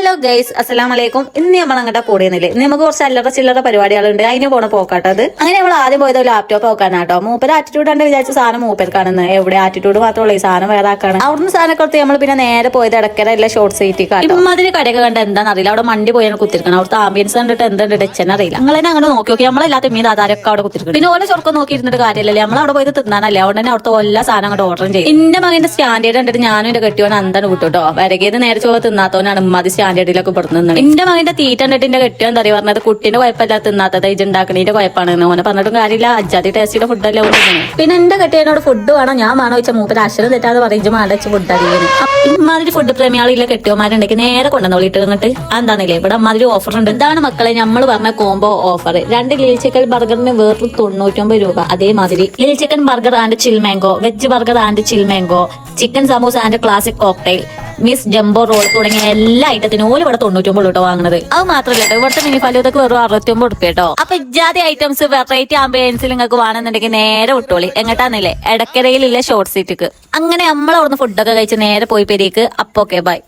Hello guys, അസ്സലാം വലൈക്കും. ഇന്ന് നമ്മൾ അങ്ങോട്ട് കൂടുന്നില്ലേ, നമുക്ക് കുറച്ച് അല്ലറ ചില്ലറ പരിപാടികളുണ്ട്. അതിന് പോണ പോക്കാട്ടത്. അങ്ങനെ നമ്മൾ ആദ്യം പോയത് ലാപ്ടോപ്പ് നോക്കാനാട്ടോ. മൂപ്പര് ആറ്റിറ്റ്യൂഡ് ഉണ്ട് വിചാരിച്ച സാധനം മൂപ്പർക്കാണെന്ന്. എവിടെ ആറ്റിറ്റ്യൂഡ് മാത്രമല്ല, ഈ സാധനം വേറെ ആക്കാണ്. അവിടുന്ന് സാധനം കൊടുത്ത് നമ്മൾ പിന്നെ നേരെ പോയത് ഇടയ്ക്കര ഷോർട്ട് സീറ്റിക്കാട്ടോ. ഇമ്മാതിരി കടയൊക്കെ കണ്ട എന്താണെന്ന് അറിയില്ല. അവിടെ മണ്ടി പോയാണ് കുത്തിരിക്കണം. അവിടുത്തെ ആംബിയൻസ് കണ്ടിട്ട് എന്തുണ്ട് ഡെച്ചെന്ന് അറിയില്ല. നിങ്ങളെ അങ്ങനെ നോക്കി നമ്മളെല്ലാത്ത മീൻ ആധാരമൊക്കെ അവിടെ കുത്തിരിക്കണം. പിന്നെ ഓരോ ചൊർക്കം നോക്കിയിരുന്നിട്ട് കാര്യമില്ലല്ലേ, നമ്മൾ അവിടെ പോയത് തിന്നാനല്ലേ. അവിടെ തന്നെ അവിടുത്തെ എല്ലാ സാധനം അങ്ങോട്ട് ഓർഡർ ചെയ്യും. എന്റെ മകന്റെ സ്റ്റാൻഡേർഡ് കണ്ടിട്ട് ഞാനും എന്റെ കെട്ടിയോൻ എന്താണ് വിട്ടുട്ടോ. വരകിയത് നേരെ ചോദിച്ചു തിന്നാത്തവനാണ് ഉമ്മാതി സ്റ്റാൻഡേർഡിലൊക്കെ പെടുന്നത്. എന്റെ മകന്റെ തീറ്റ കണ്ടിട്ട് എന്റെ കെട്ടിയോ എന്താ പറഞ്ഞത്, കുട്ടീന്റെ കുഴപ്പമില്ല തിന്നാത്തത് ഇത് ഉണ്ടാക്കണീന്റെ കുഴപ്പമാണ്. ഓനെ പറഞ്ഞിട്ടും കാര്യമില്ല, അജാതി ടേസ്റ്റിയുടെ ഫുഡല്ലേ ഒന്നും. പിന്നെ എന്റെ കെട്ടിയോനോട് ഫുഡ് വേണം, ഞാൻ വേണോ വെച്ചാൽ മൂപ്പര് അക്ഷരം തെറ്റാതെ പറയുമ്പോൾ മാടച്ച് ഫുഡ് അറിയുന്നു. ഇമാതിരി ഫുഡ് പ്രേമിയാളില്ല കെട്ടിയോമാരുണ്ടെങ്കിൽ നേരെ കൊണ്ടുവന്നോളിട്ട് എന്നിട്ട് എന്താണെന്നില്ലേ ഇവിടെ അമ്മാതിരി ഓഫർ ഉണ്ട്. ഇതാണ് മക്കളെ നമ്മൾ പറഞ്ഞ കോംബോ ഓഫർ. 2 ഗ്രിൽ ചിക്കൻ ബർഗറിന് വേറെ 99 രൂപ. അതേമാതിരി grill chicken burger and chill mango, veg burger and chill mango, chicken samosa and classic cocktail, miss jumbo roll തുടങ്ങിയ എല്ലാ ഐറ്റത്തിനും ഓല് ഇവിടെ 99 കേട്ടോ വാങ്ങുന്നത്. അത് മാത്രമല്ല ഇവിടുത്തെ മിനി ഫലൂദക്ക് വെറും 69 ഉറുപ്പിക കേട്ടോ. അപ്പൊ ഇജാതി ഐറ്റംസ് വെറൈറ്റി ആംബിയൻസിൽ നിങ്ങൾക്ക് വേണമെന്നുണ്ടെങ്കിൽ നേരെ വിട്ടോളി. എങ്ങട്ടാന്നില്ലേ, എടക്കരയിലുള്ള ഷോർട്ട് സീറ്റിക്ക്. അങ്ങനെ നമ്മളവിടുന്ന് ഫുഡൊക്കെ കഴിച്ച് നേരെ പോയി പെരീക്ക്. അപ്പൊ ഓക്കെ ബൈ.